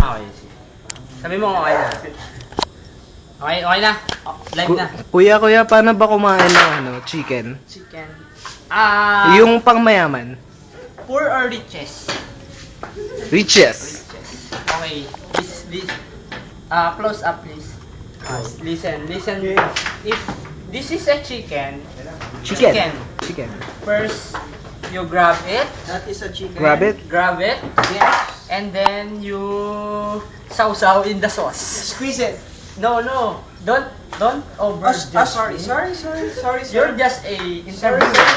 Okay. Sabi mo okay na. Okay, okay na. Live na. Kuya, paano ba kumain ng chicken? Chicken. Yung pangmayaman. Poor or riches? Riches. Okay. This. Close up, please. Listen. If this is a chicken. Chicken. First, you grab it. That is a chicken. Grab it. Yes. And then you sausaw in the sauce. Squeeze it. No. Don't over. Sorry, sir. You're just a interviewer.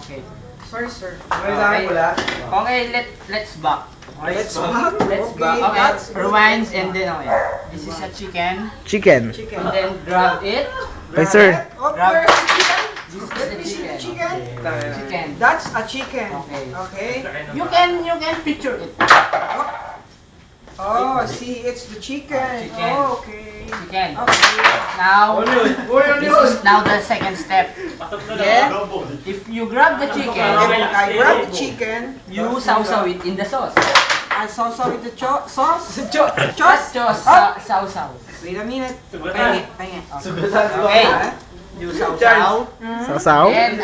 Okay. Sorry, sir. Okay, let's back. Let's back. Okay, rewind and then okay. This is a chicken. Chicken. And then grab it. Okay, sir. Grab. This is the chicken. Chicken. That's a chicken. Okay. Okay. You can picture it. Oh, see, it's the chicken. Chicken. Oh, okay. Chicken. Okay. Now, this is now the second step. Yeah. If you grab the chicken, If I grab the chicken, you sausaw it in the sauce. I sauce with the sauce. Sausaw. Wait a minute. Pahingi. Okay. You sausaw. Sasaw. And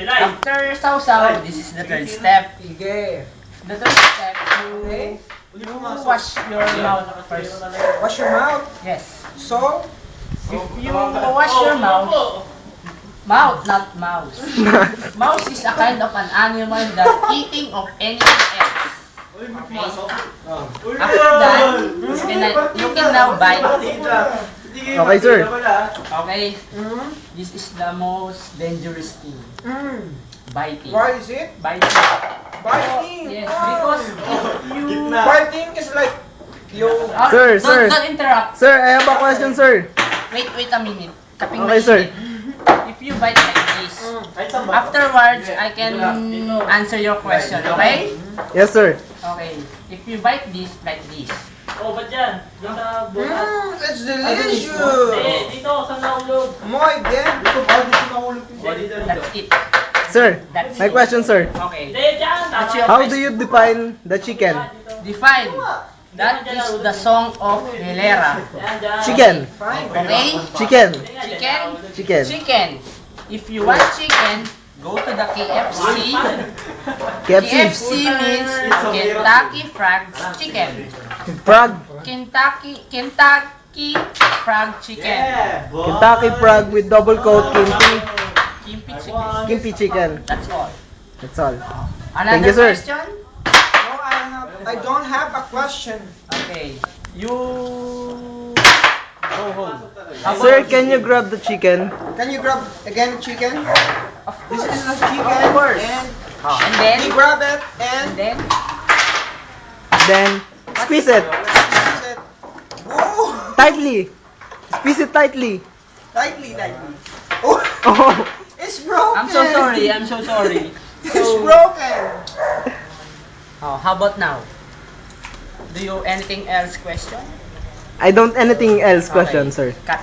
after sausaw, this is the third step. Sige. The third step, Okay. you wash your mouth first. Wash your mouth. Yes. So, If you wash your mouth, not mouse. Mouse is a kind of an animal that eating of anything else. Okay. After that, you can now bite. Okay, sir. Okay. This is the most dangerous thing. Biting. why is it? Biting. Biting. Yes, Oh. because if you Biting is like you. Sir. Don't interrupt. Sir, I have a question, sir. Wait a minute. Kaping Okay, sir. If you bite like this, afterwards I can answer your question, okay? Yes, sir. Okay. If you bite this like this. Oh, ba't yan? Yung sa bukas. It's delicious. Dito, sa naulog. Moy, again. That's it. Sir, my question, sir. Okay. Hindi, dyan. What's your How do you define the chicken? define? That is the song of Hilera. Chicken. Okay? Chicken. Chicken. If you want chicken, go to the KFC. KFC means Kentucky Fried Chicken. Frog. Kentucky Fried Chicken. Kentucky Frog with double coat Kimchi chicken. kimchi chicken. That's all. That's all. Another Thank you, sir. question? No, I don't have a question. Okay. You go home. How Sir, about can you grab the chicken? Can you grab again chicken? Of This course. is the chicken. Of course. And And then? we grab it And and then? Then, squeeze it. squeeze it. Whoa! Tightly. Squeeze it tightly. Tightly. Oh, Oh. it's broken. I'm so sorry. It's broken. Oh, how about now? Do you anything else question? I don't anything else question, Okay. sir. Cut.